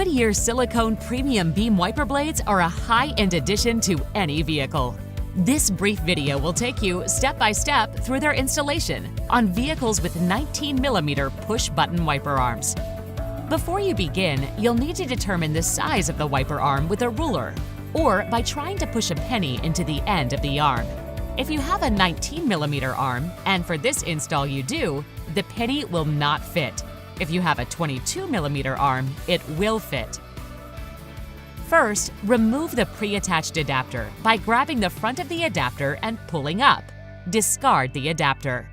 Goodyear Silicone Premium Beam Wiper Blades are a high-end addition to any vehicle. This brief video will take you step by step through their installation on vehicles with 19mm push-button wiper arms. Before you begin, you'll need to determine the size of the wiper arm with a ruler or by trying to push a penny into the end of the arm. If you have a 19mm arm, and for this install you do, the penny will not fit. If you have a 22mm arm, it will fit. First, remove the pre-attached adapter by grabbing the front of the adapter and pulling up. Discard the adapter.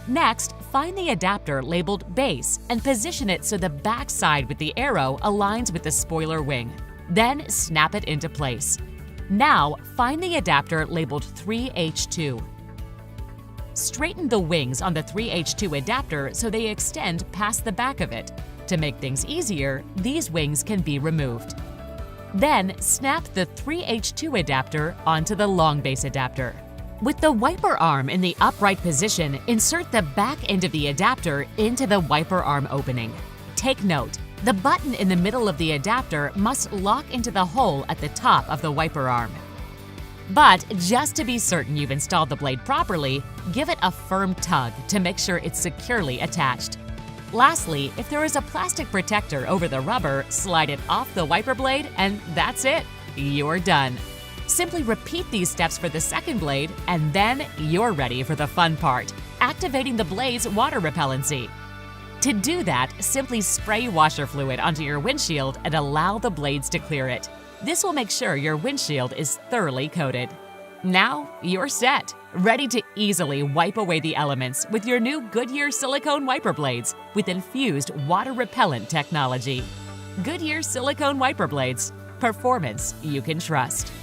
Next, find the adapter labeled Base and position it so the back side with the arrow aligns with the spoiler wing. Then snap it into place. Now, find the adapter labeled 3H2. Straighten the wings on the 3H2 adapter so they extend past the back of it. To make things easier, these wings can be removed. Then, snap the 3H2 adapter onto the long base adapter. With the wiper arm in the upright position, insert the back end of the adapter into the wiper arm opening. Take note, the button in the middle of the adapter must lock into the hole at the top of the wiper arm. But just to be certain you've installed the blade properly, give it a firm tug to make sure it's securely attached. Lastly, if there is a plastic protector over the rubber, slide it off the wiper blade and that's it. You're done. Simply repeat these steps for the second blade and then you're ready for the fun part, activating the blade's water repellency. To do that, simply spray washer fluid onto your windshield and allow the blades to clear it. This will make sure your windshield is thoroughly coated. Now you're set, ready to easily wipe away the elements with your new Goodyear silicone wiper blades with infused water-repellent technology. Goodyear silicone wiper blades, performance you can trust.